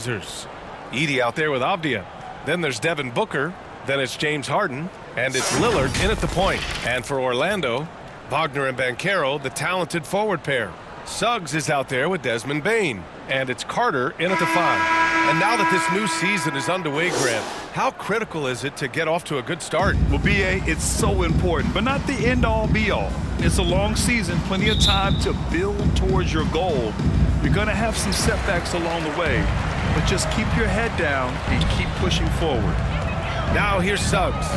Trailblazers. Edey out there with Avdia. Then there's Devin Booker. Then it's James Harden. And it's Lillard in at the point. And for Orlando, Wagner and Banchero, the talented forward pair. Suggs is out there with Desmond Bane. And it's Carter in at the 5. And now that this new season is underway, Grant, how critical is it to get off to a good start? Well, B.A., it's so important, but not the end-all, be-all. It's a long season, plenty of time to build towards your goal. You're going to have some setbacks along the way, but just keep your head down and keep pushing forward. Now here's Suggs.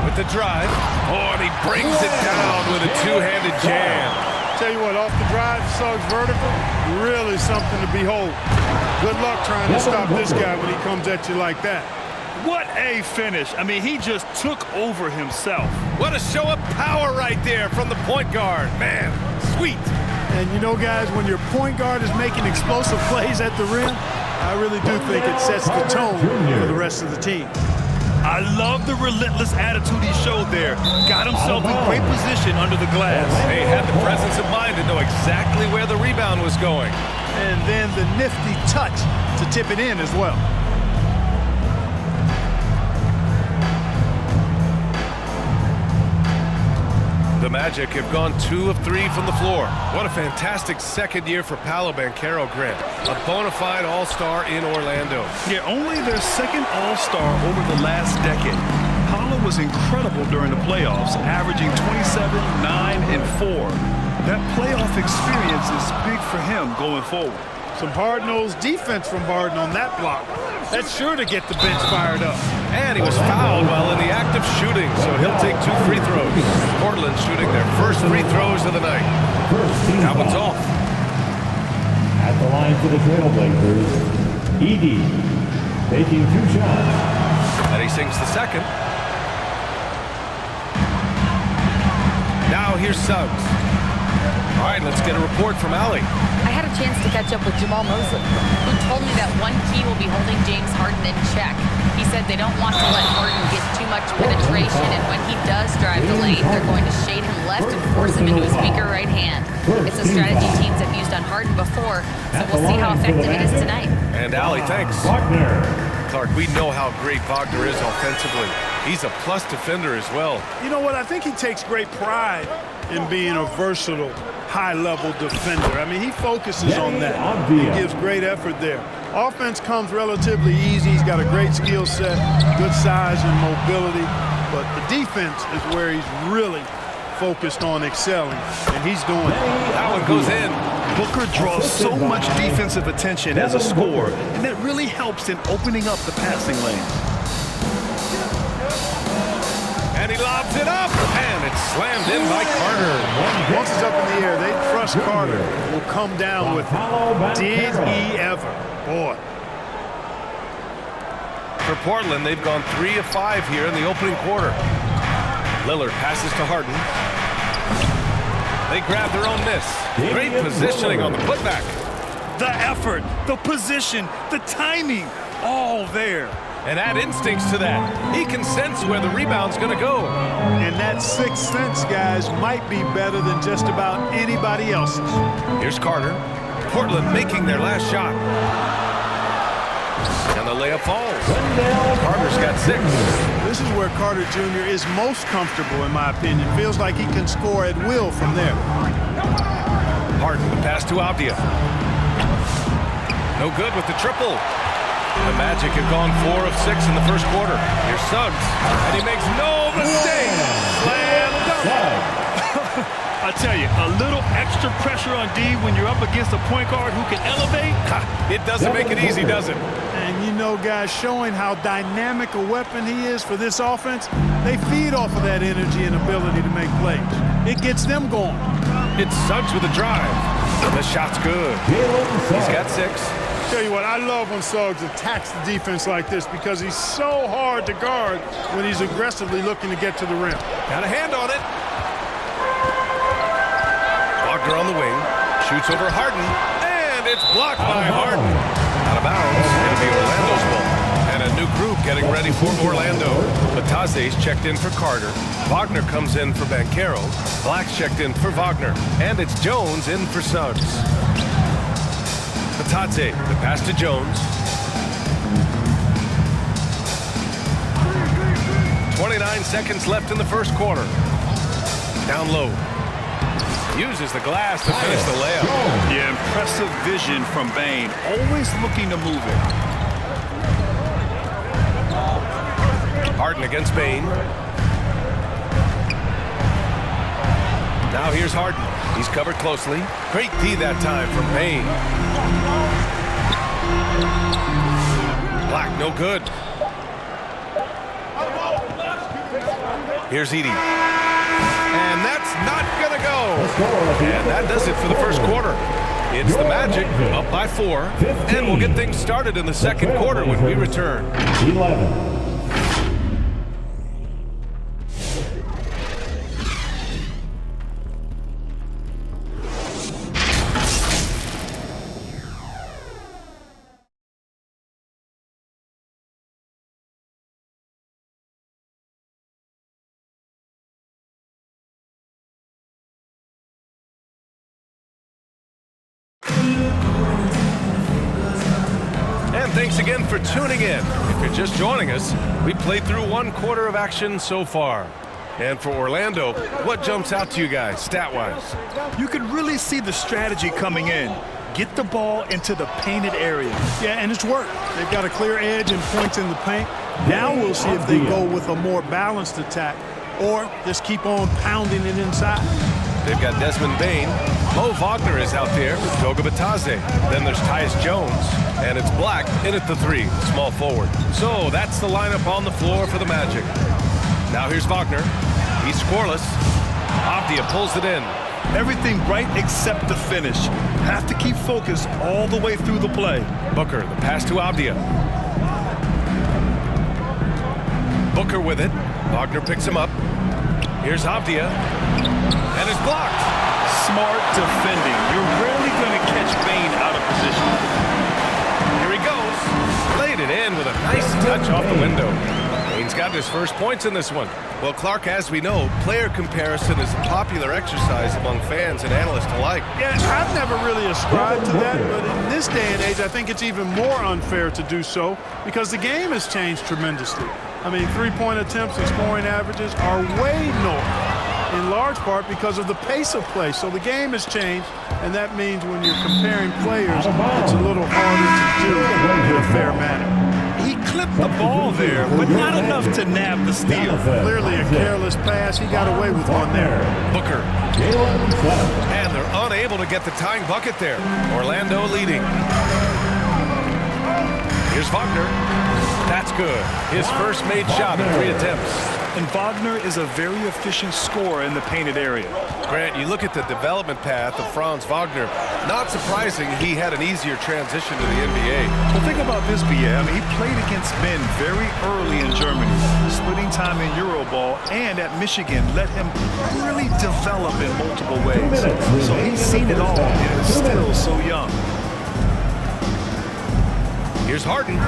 With the drive. Oh, and he brings it down with a two-handed jam. Tell you what, off the drive, Suggs vertical, really something to behold. Good luck trying to stop this guy when he comes at you like that. What a finish. I mean, he just took over himself. What a show of power right there from the point guard. Man, sweet. And you know, guys, when your point guard is making explosive plays at the rim, I really do think it sets the tone for the rest of the team. I love the relentless attitude he showed there. Got himself in great position under the glass. He had the presence of mind to know exactly where the rebound was going. And then the nifty touch to tip it in as well. The Magic have gone 2 of 3 from the floor. What a fantastic second year for Paolo Banchero, Grant. A bona fide all-star in Orlando. Yeah, only their second all-star over the last decade. Paolo was incredible during the playoffs, averaging 27, 9, and 4. That playoff experience is big for him going forward. Some hard-nosed defense from Harden on that block. That's sure to get the bench fired up. And he was fouled while in the act of shooting, so he'll take 2 free throws. Portland shooting their first free throws of the night. That one's off. At the line for the Trailblazers, Edey taking 2 shots. And he sinks the second. Now here's Suggs. All right, let's get a report from Allie. I had a chance to catch up with Jamal Mosley, who told me that one key will be holding James Harden in check. He said they don't want to let Harden get too much penetration, and when he does drive the lane, they're going to shade him left and force him into his weaker right hand. It's a strategy teams have used on Harden before, so we'll see how effective it is tonight. And Allie, thanks. Clark, we know how great Wagner is offensively. He's a plus defender as well. You know what? I think he takes great pride in being a versatile, high-level defender. I mean, he focuses on that. He gives great effort there. Offense comes relatively easy. He's got a great skill set, good size and mobility. But the defense is where he's really focused on excelling, and he's doing it. That one goes in. Booker draws so much defensive attention as a scorer, and that really helps in opening up the passing lane. And he lobs it up, and it's slammed in by Carter. Once it's up in the air, they trust Carter will come down with it. Did he ever? Boy. For Portland, they've gone 3 of 5 here in the opening quarter. Lillard passes to Harden. They grab their own miss. Great positioning on the putback. The effort, the position, the timing, all there. And add instincts to that. He can sense where the rebound's going to go. And that sixth sense, guys, might be better than just about anybody else's. Here's Carter. Portland making their last shot. And the layup falls. Carter's got 6. This is where Carter Jr. is most comfortable, in my opinion. Feels like he can score at will from there. Harden, the pass to Avdia. No good with the triple. The Magic have gone 4 of 6 in the first quarter. Here's Suggs, and he makes no mistake. Slam dunk. I tell you, a little extra pressure on D when you're up against a point guard who can elevate. It doesn't make it easy, does it? And you know, guys, showing how dynamic a weapon he is for this offense, they feed off of that energy and ability to make plays. It gets them going. It's Suggs with a drive. The shot's good. He's got 6. Tell you what, I love when Suggs attacks the defense like this because he's so hard to guard when he's aggressively looking to get to the rim. Got a hand on it. Wagner on the wing. Shoots over Harden. And it's blocked by Harden. Out of bounds. It'll be Orlando's ball. And a new group getting ready for Orlando. Batase's checked in for Carter. Wagner comes in for Banchero. Black's checked in for Wagner. And it's Jones in for Suggs. Batadze, the pass to Jones. 29 seconds left in the first quarter. Down low. Uses the glass to finish the layup. Yeah, impressive vision from Bane. Always looking to move it. Harden against Bane. Now here's Harden. He's covered closely. Great D that time from Bane. Black, no good. Here's Edey. And that's not going to go. And that does it for the first quarter. It's the Magic up by 4. And we'll get things started in the second quarter when we return. 11. Thanks again for tuning in. If you're just joining us, we played through 1 quarter of action so far. And for Orlando, what jumps out to you guys, stat-wise? You can really see the strategy coming in. Get the ball into the painted area. Yeah, and it's worked. They've got a clear edge and points in the paint. Now we'll see if they go with a more balanced attack or just keep on pounding it inside. They've got Desmond Bane. Mo Wagner is out there with Goga Batadze. Then there's Tyus Jones. And it's Black in at the 3, small forward. So that's the lineup on the floor for the Magic. Now here's Wagner. He's scoreless. Avdia pulls it in. Everything right except the finish. Have to keep focused all the way through the play. Booker, the pass to Avdia. Booker with it. Wagner picks him up. Here's Avdia. And it's blocked. Smart defending. You're rarely going to catch Bane out of position. Here he goes. Laid it in with a nice touch off the window. Bane's got his first points in this one. Well, Clark, as we know, player comparison is a popular exercise among fans and analysts alike. Yeah, I've never really ascribed to that, but in this day and age, I think it's even more unfair to do so because the game has changed tremendously. I mean, three-point attempts and scoring averages are way north, in large part because of the pace of play. So the game has changed, and that means when you're comparing players, it's a little harder to do in a fair manner. He clipped the ball there, but not enough to nab the steal. Clearly a careless pass. He got away with one there. Booker. And they're unable to get the tying bucket there. Orlando leading. Here's Wagner. That's good. His first made shot in 3 attempts. And Wagner is a very efficient scorer in the painted area. Grant, you look at the development path of Franz Wagner. Not surprising he had an easier transition to the NBA. Well, think about this, B.A. I mean, he played against men very early in Germany, splitting time in Euroball, and at Michigan let him really develop in multiple ways. So he's seen it all and is still so young. Here's Harden.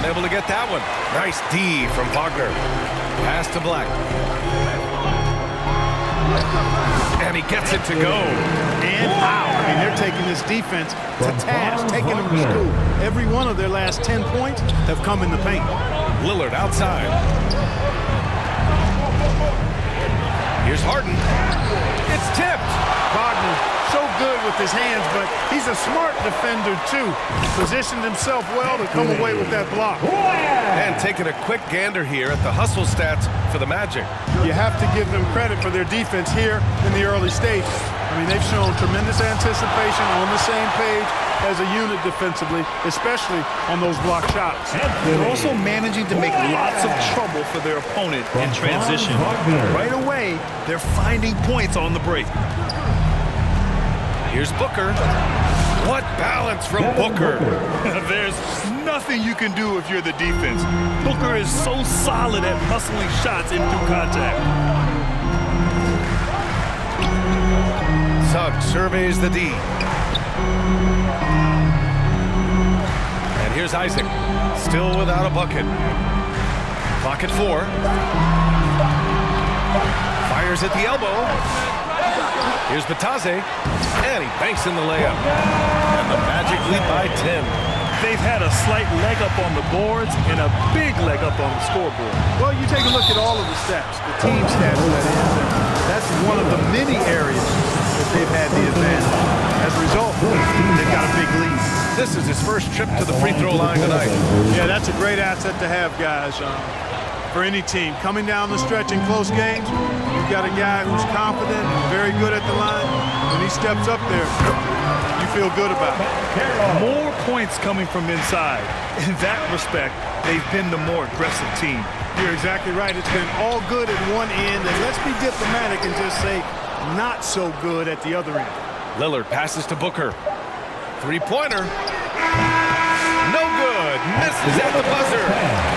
Unable to get that one. Nice D from Wagner. Pass to Black. And he gets it to go. And out. I mean, they're taking this defense to task, taking them to school. Every one of their last 10 points have come in the paint. Lillard outside. Here's Harden. It's tipped. Wagner, so good with his hands, but he's a smart defender, too. Positioned himself well to come away with that block. And taking a quick gander here at the hustle stats for the Magic. You have to give them credit for their defense here in the early stages. I mean, they've shown tremendous anticipation, on the same page as a unit defensively, especially on those block shots. They're also managing to make lots of trouble for their opponent in transition. Right away, they're finding points on the break. Here's Booker. What balance from Booker. There's nothing you can do if you're the defense. Booker is so solid at hustling shots in through contact. Suggs surveys the D. And here's Isaac. Still without a bucket. Clock at 4. Fires at the elbow. Here's Batadze, and he banks in the layup. lead by 10. They've had a slight leg up on the boards and a big leg up on the scoreboard. Well, you take a look at all of the stats, the team stats, that is, and that's one of the many areas that they've had the advantage. As a result, they've got a big lead. This is his first trip to the free throw line tonight. Yeah, that's a great asset to have, guys, for any team. Coming down the stretch in close games, you've got a guy who's confident, very good at the line. When he steps up there, you feel good about it. More points coming from inside. In that respect, they've been the more aggressive team. You're exactly right. It's been all good at one end, and let's be diplomatic and just say not so good at the other end. Lillard passes to Booker. Three-pointer. No good. Misses at the buzzer.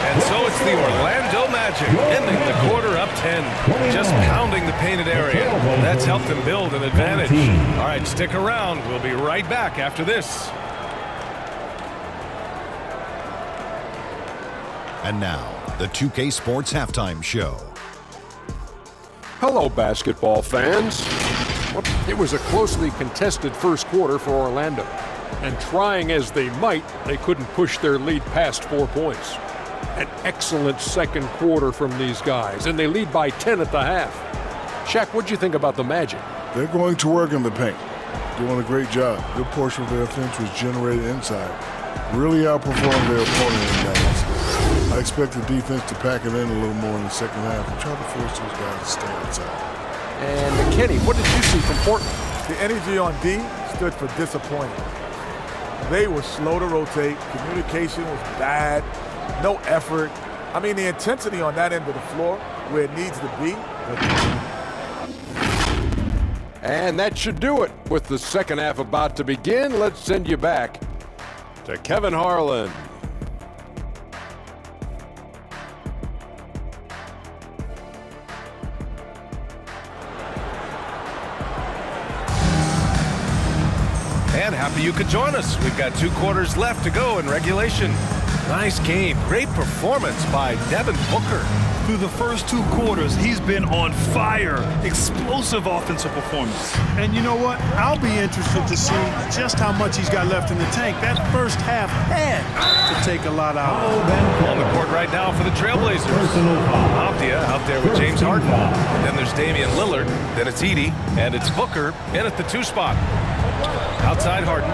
And so it's the Orlando Magic ending the quarter up 10. Just pounding the painted area. That's helped them build an advantage. All right, stick around. We'll be right back after this. And now, the 2K Sports Halftime Show. Hello, basketball fans. It was a closely contested first quarter for Orlando. And trying as they might, they couldn't push their lead past 4 points. An excellent second quarter from these guys, and they lead by 10 at the half. Shaq, what'd you think about the Magic? They're going to work in the paint. Doing a great job. Good portion of their offense was generated inside. Really outperformed their opponent in balance. I expect the defense to pack it in a little more in the second half and try to force those guys to stay inside. And Kenny, what did you see from Portland? The energy on D stood for disappointing. They were slow to rotate. Communication was bad. No effort. I mean, the intensity on that end of the floor where it needs to be. And that should do it. With the second half about to begin, let's send you back to Kevin Harlan. And happy you could join us. We've got 2 quarters left to go in regulation. Nice game. Great performance by Devin Booker. Through the first 2 quarters, he's been on fire. Explosive offensive performance. And you know what? I'll be interested to see just how much he's got left in the tank. That first half had to take a lot out of it. On the court right now for the Trailblazers. Avdia out there with James Harden. And then there's Damian Lillard. Then it's Edey. And it's Booker in at the 2 spot. Outside Harden.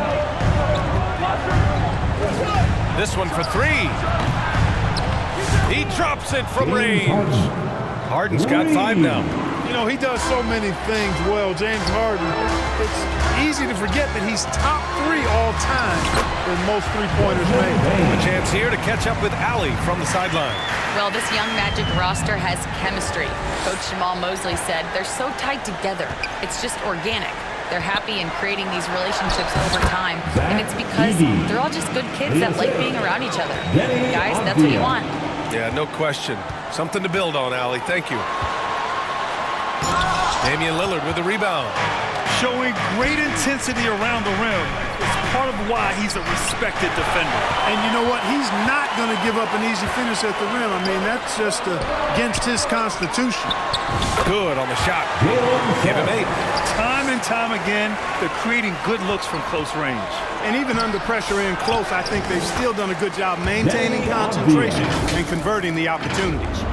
This one for 3. He drops it from range. Harden's got 5 now. You know, he does so many things well, James Harden. It's easy to forget that he's top 3 all time in most three-pointers made. A chance here to catch up with Allie from the sideline. Well, this young Magic roster has chemistry. Coach Jamal Mosley said they're so tied together. It's just organic. They're happy in creating these relationships over time. And it's because they're all just good kids that like being around each other. Guys, that's what you want. Yeah, no question. Something to build on, Allie. Thank you. Damian Lillard with the rebound. Showing great intensity around the rim. It's part of why he's a respected defender. And you know what? He's not going to give up an easy finish at the rim. I mean, that's just against his constitution. Good on the shot. Give him 8. Time and time again, they're creating good looks from close range. And even under pressure in close, I think they've still done a good job maintaining concentration and converting the opportunities.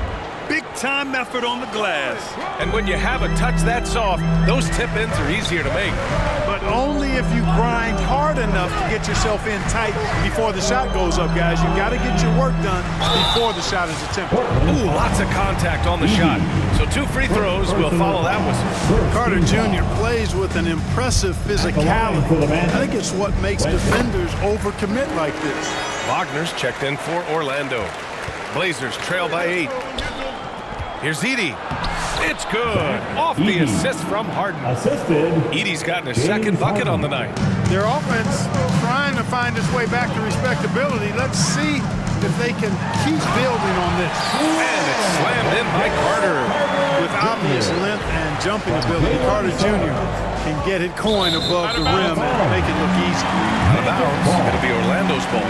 Big-time effort on the glass. And when you have a touch that soft, those tip-ins are easier to make. But only if you grind hard enough to get yourself in tight before the shot goes up, guys. You've got to get your work done before the shot is attempted. Ooh, lots of contact on the shot. So 2 free throws will follow that whistle. Carter Jr. plays with an impressive physicality. I think it's what makes defenders overcommit like this. Wagner's checked in for Orlando. Blazers trail by 8. Here's Edey. It's good. Off the assist from Harden. Assisted. Edey's gotten his second bucket on the night. Their offense trying to find its way back to respectability. Let's see if they can keep building on this. And it's slammed in by Carter. With obvious length and jumping ability, Carter Jr. can get it coin above the rim and make it look easy. Out of bounds. It'll be Orlando's ball.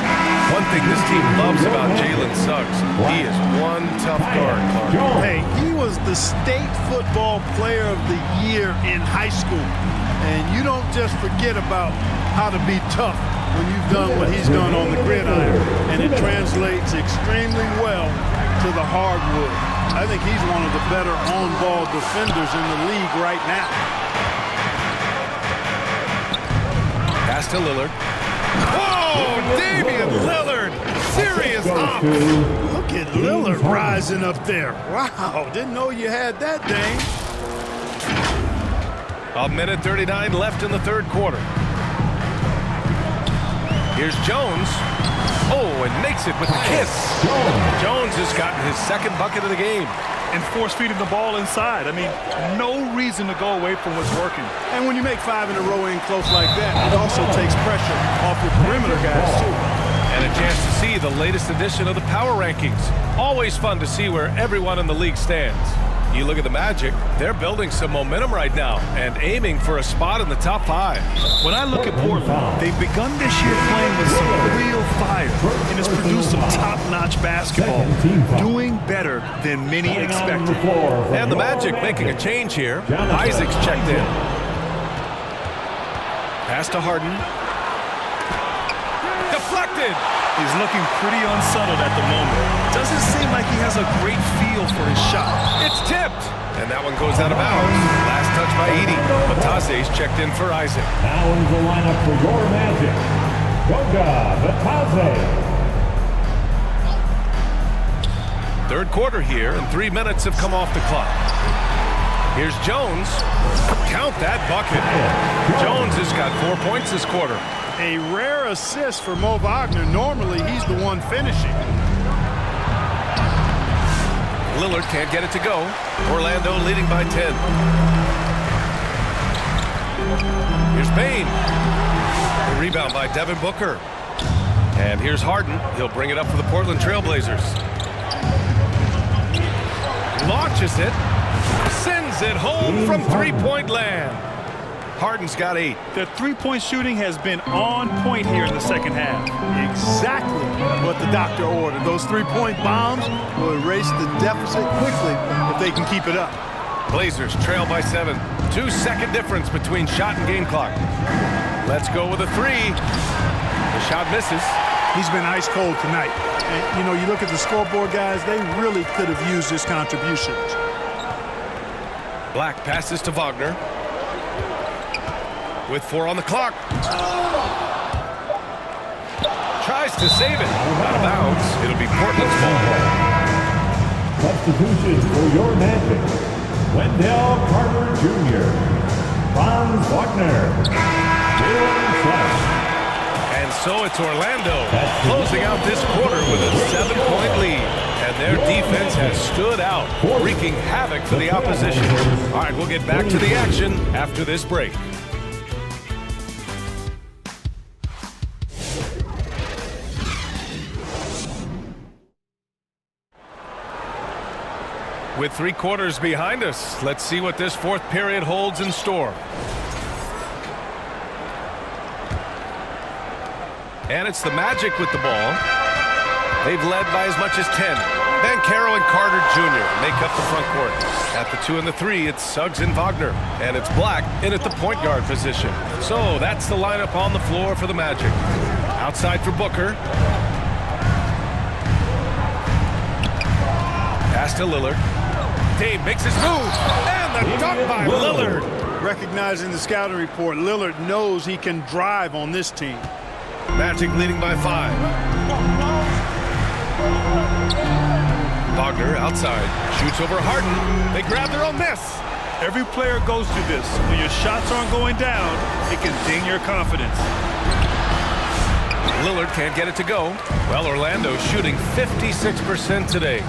One thing this team loves about Jalen Suggs, he is one tough guard, Clark. Hey, he was the state football player of the year in high school. And you don't just forget about how to be tough when you've done what he's done on the gridiron, and it translates extremely well to the hardwood. I think he's one of the better on-ball defenders in the league right now. Pass to Lillard. Whoa, Damian Lillard! Serious off. Look at Lillard rising up there. Wow, didn't know you had that, Dame. A minute 39 left in the third quarter. Here's Jones. Oh, and makes it with the kiss. Jones has gotten his second bucket of the game. And force feeding the ball inside. I mean, no reason to go away from what's working. And when you make 5 in a row in close like that, it also takes pressure off your perimeter guys, too. And a chance to see the latest edition of the power rankings. Always fun to see where everyone in the league stands. You look at the Magic, they're building some momentum right now and aiming for a spot in the top 5. When I look at Portland, they've begun this year playing with some real fire, and it's produced some top-notch basketball, doing better than many expected. And the Magic making a change here. Isaac's checked in. Pass to Harden. Deflected. He's looking pretty unsettled at the moment. Doesn't seem like he has a great feel for his shot. It's tipped. And that one goes out of bounds. Last touch by Edey. Batase's checked in for Isaac. Now in the lineup for your Magic, Goga Batase. Third quarter here, and 3 minutes have come off the clock. Here's Jones. Count that bucket. Jones has got 4 points this quarter. A rare assist for Mo Wagner. Normally, he's the one finishing. Lillard can't get it to go. Orlando leading by 10. Here's Payne. The rebound by Devin Booker. And here's Harden. He'll bring it up for the Portland Trailblazers. Launches it. Sends it home from three-point land. Harden's got 8. The three-point shooting has been on point here in the second half. Exactly what the doctor ordered. Those three-point bombs will erase the deficit quickly if they can keep it up. Blazers trail by 7. 2-second difference between shot and game clock. Let's go with a 3. The shot misses. He's been ice cold tonight. And, you know, you look at the scoreboard, guys, they really could have used his contributions. Black passes to Wagner. With 4 on the clock. Tries to save it. Out of bounds. It'll be Portland's ball. Substitution for your Magic, Wendell Carter Jr., Franz Wagner, Dylan Flash. And so it's Orlando closing out this quarter with a 7-point lead. And their defense has stood out, wreaking havoc for the opposition. All right, we'll get back to the action after this break. With 3 quarters behind us, let's see what this fourth period holds in store. And it's the Magic with the ball. They've led by as much as 10. Banchero and Carter Jr. make up the front court. At the 2 and the 3, it's Suggs and Wagner. And it's Black in at the point guard position. So that's the lineup on the floor for the Magic. Outside for Booker. Pass to Lillard. Dame makes his move. And the dunk by Lillard. Recognizing the scouting report, Lillard knows he can drive on this team. Magic leading by 5. Wagner outside. Shoots over Harden. They grab their own miss. Every player goes through this. When your shots aren't going down, it can ding your confidence. Lillard can't get it to go. Well, Orlando shooting 56% today.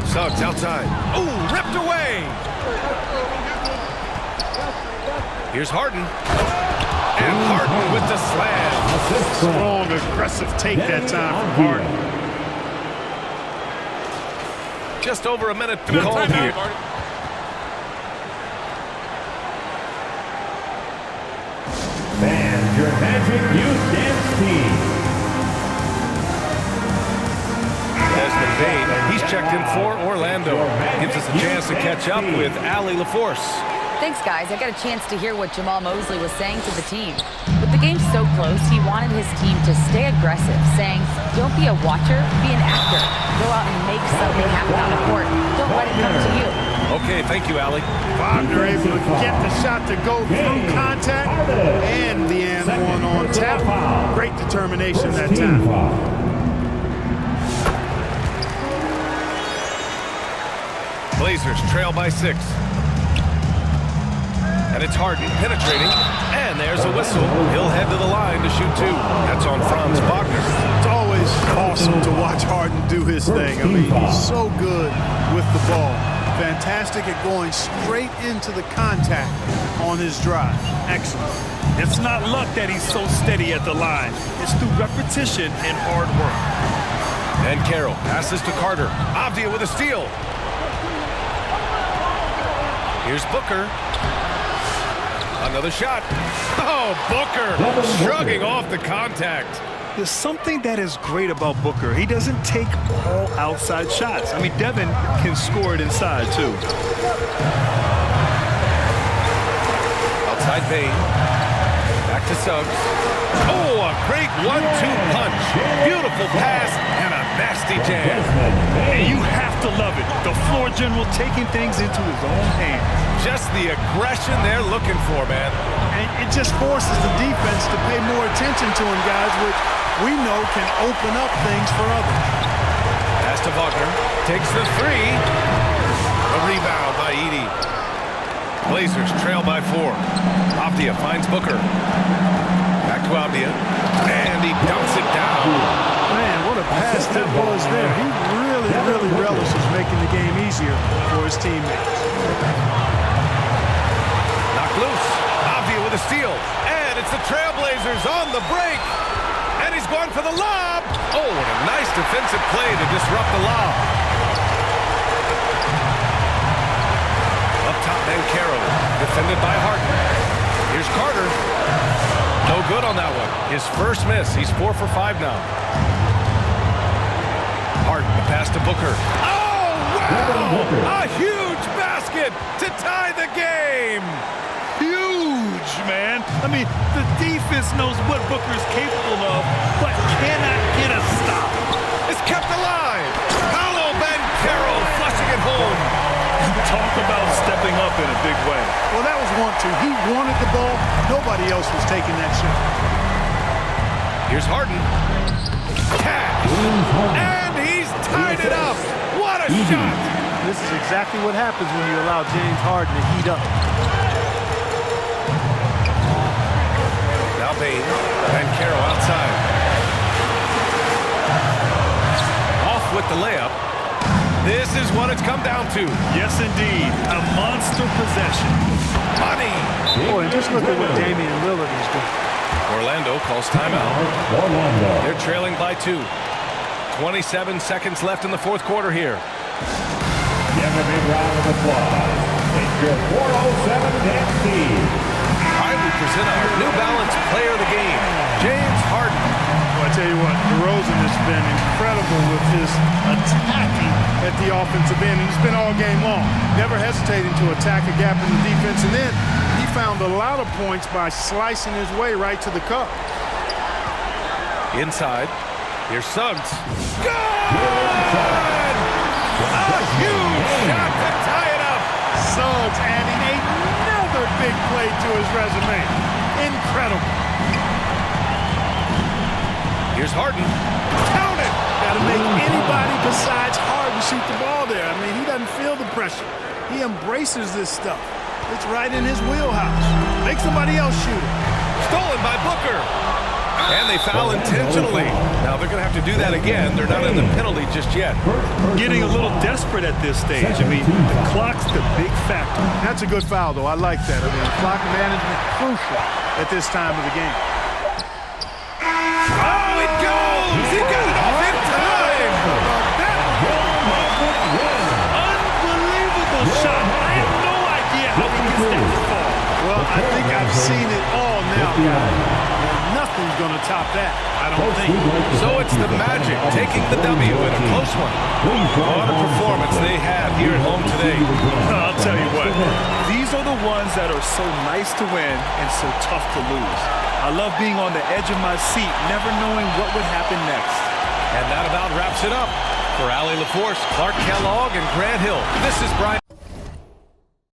Suggs outside. Oh, ripped away. Here's Harden. And Harden with the slam. Strong, aggressive take that time from Harden. Just over a minute to call here. And your Magic Youth Dance Team. Desmond Bane, he's checked in for Orlando. Gives us a chance to catch up with Allie LaForce. Thanks, guys. I got a chance to hear what Jamal Mosley was saying to the team. With the game so close, he wanted his team to stay aggressive, saying, don't be a watcher, be an actor. Go out and make something happen on the court. Don't let it come to you. Okay, thank you, Allie. Wagner able to get the shot to go through contact and the and one on tap. Great determination that time. Blazers trail by 6. And it's Harden penetrating. And there's a whistle. He'll head to the line to shoot 2. That's on Franz Wagner. It's always awesome to watch Harden do his thing. I mean, he's so good with the ball. Fantastic at going straight into the contact on his drive. Excellent. It's not luck that he's so steady at the line. It's through repetition and hard work. And Carroll passes to Carter. Avdia with a steal. Here's Booker. Another shot. Oh, Booker shrugging off the contact. There's something that is great about Booker. He doesn't take all outside shots. I mean, Devin can score it inside, too. Outside Payne. Back to Suggs. Oh, a great 1-2 punch. Beautiful pass and a nasty jam. And you have to love it. The floor general taking things into his own hands. Just the aggression they're looking for, man. And it just forces the defense to pay more attention to him, guys, which we know can open up things for others. Pass to Wagner. Takes the 3. A rebound by Edey. Blazers trail by 4. Avdia finds Booker. Back to Avdia. And he dumps it down. Man, what a pass that was there. He really relishes making the game easier for his teammates. Knocked loose. Avdia with a steal. And it's the Trailblazers on the break. And he's going for the lob. Oh, what a nice defensive play to disrupt the lob. Up top, Banchero, defended by Harden. Here's Carter. No good on that one. His first miss. He's 4 for 5 now. Harden, the pass to Booker. Oh, wow! A huge basket to tie the game. Huge, man. I mean, the defense knows what Booker is capable of, but cannot get a stop. It's kept alive. Paolo Banchero flushing it home. Talk about stepping up in a big way. Well, that was 1-2. He wanted the ball. Nobody else was taking that shot. Here's Harden. Cash. And he's tied it up. What a shot. This is exactly what happens when you allow James Harden to heat up. Now Payne. Banchero outside. Off with the layup. This is what it's come down to. Yes, indeed. A monster possession. Money. Boy, and just look at what Damian Lillard is doing. Orlando calls timeout. They're trailing by 2. 27 seconds left in the fourth quarter here. Give a big round of applause. It's your 407 dance team. All right, we present our New Balance player of the game, James Harden. Well, I tell you what, DeRozan has been incredible with his attacking at the offensive end. He's been all game long, never hesitating to attack a gap in the defense. And then he found a lot of points by slicing his way right to the cup. Inside, here's Suggs. Good! A huge shot to tie it up. Suggs adding another big play to his resume. Incredible. Here's Harden. Count it! Got to make anybody besides Harden shoot the ball there. I mean, he doesn't feel the pressure. He embraces this stuff. It's right in his wheelhouse. Make somebody else shoot it. Stolen by Booker. And they foul intentionally. Now they're going to have to do that again. They're not in the penalty just yet. Getting a little desperate at this stage. I mean, the clock's the big factor. That's a good foul, though. I like that. I mean, clock management crucial at this time of the game. Oh, it goes! He got it off in time! Unbelievable shot. I have no idea how he gets that to fall. Well, I think I've seen it all now, guys. Nothing's going to top that, I don't think. So it's the Magic taking the W in a close one. What a performance they had here at home today. I'll tell you what, these are the ones that are so nice to win and so tough to lose. I love being on the edge of my seat, never knowing what would happen next. And that about wraps it up. For Allie LaForce, Clark Kellogg, and Grant Hill, this is Brian.